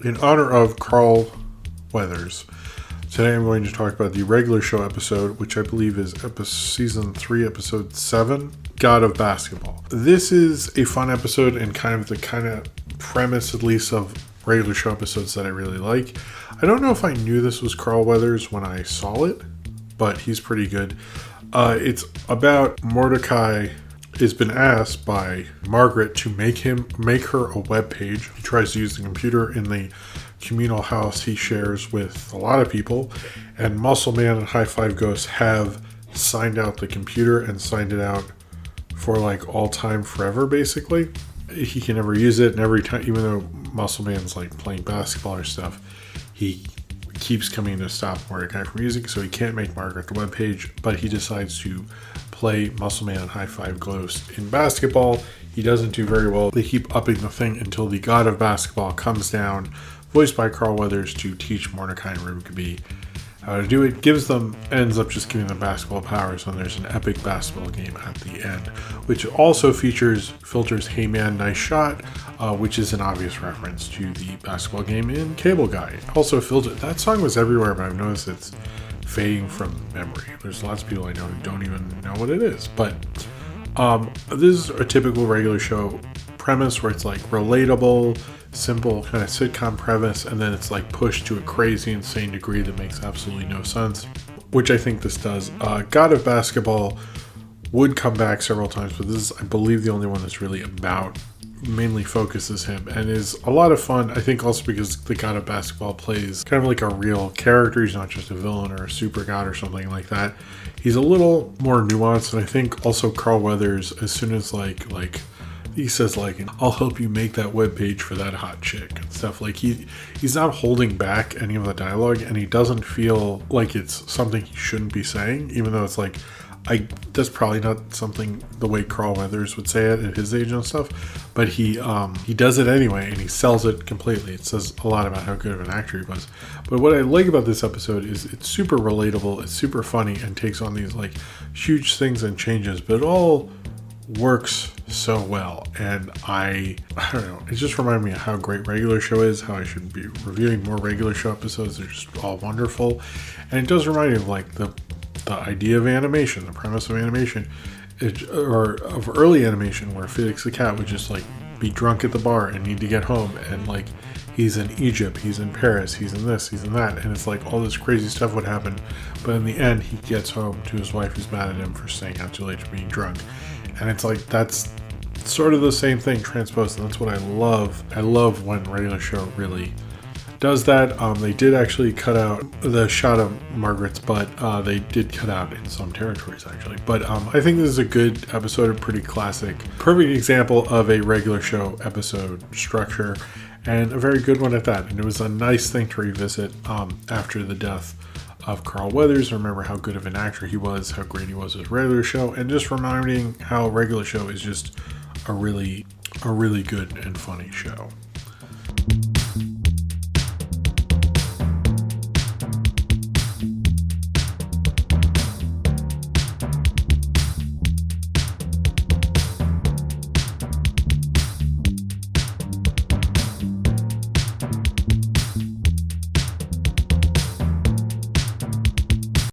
In honor of Carl Weathers, today I'm going to talk about the regular show episode, which I believe is season 3, episode 7, God of Basketball. This is a fun episode and kind of premise, at least, of regular show episodes that I really like. I don't know if I knew this was Carl Weathers when I saw it, but he's pretty good. It's about Mordecai has been asked by Margaret to make her a web page. He tries to use the computer in the communal house he shares with a lot of people, and Muscle Man and High Five Ghost have signed out the computer and signed it out for like all time forever, basically. He can never use it, and every time, even though Muscle Man's like playing basketball or stuff, he keeps coming to stop Mordecai from using, so he can't make Margaret the webpage, but he decides to play Muscle Man and High Five Ghost in basketball. He doesn't do very well. They keep upping the thing until the God of Basketball comes down, voiced by Carl Weathers, to teach Mordecai and Ruby how to do it. Ends up just giving them basketball powers when there's an epic basketball game at the end, which also filters Hey Man, Nice Shot, which is an obvious reference to the basketball game in Cable Guy. Also that song was everywhere, but I've noticed it's fading from memory. There's lots of people I know who don't even know what it is, but this is a typical regular show premise where it's like relatable, simple kind of sitcom premise, and then it's like pushed to a crazy, insane degree that makes absolutely no sense, which I think this does. God of Basketball would come back several times, but this is, I believe, the only one that's really mainly focuses him, and is a lot of fun. I think also because the God of Basketball plays kind of like a real character. He's not just a villain or a super god or something like that. He's a little more nuanced, and I think also Carl Weathers, as soon as like he says like, I'll help you make that webpage for that hot chick and stuff, like he's not holding back any of the dialogue, and he doesn't feel like it's something he shouldn't be saying, even though it's like, that's probably not something the way Carl Weathers would say it at his age and stuff, but he does it anyway, and he sells it completely. It says a lot about how good of an actor he was. But what I like about this episode is it's super relatable, it's super funny, and takes on these like huge things and changes, but it all works so well. And I don't know, it just reminded me of how great regular show is, how I should be reviewing more regular show episodes. They're just all wonderful, and it does remind me of like the idea of animation, the premise of animation, or of early animation, where Felix the Cat would just like be drunk at the bar and need to get home, and like he's in Egypt, he's in Paris, he's in this, he's in that, and it's like all this crazy stuff would happen, but in the end he gets home to his wife who's mad at him for staying out too late for being drunk, and it's like that's sort of the same thing transposed, and that's what I love. I love when regular show really does that. They did actually cut out the shot of Margaret's butt. They did cut out in some territories, actually. But I think this is a good episode, a pretty classic, perfect example of a regular show episode structure, and a very good one at that. And it was a nice thing to revisit after the death of Carl Weathers. Remember how good of an actor he was, how great he was with regular show, and just reminding how regular show is just a really good and funny show.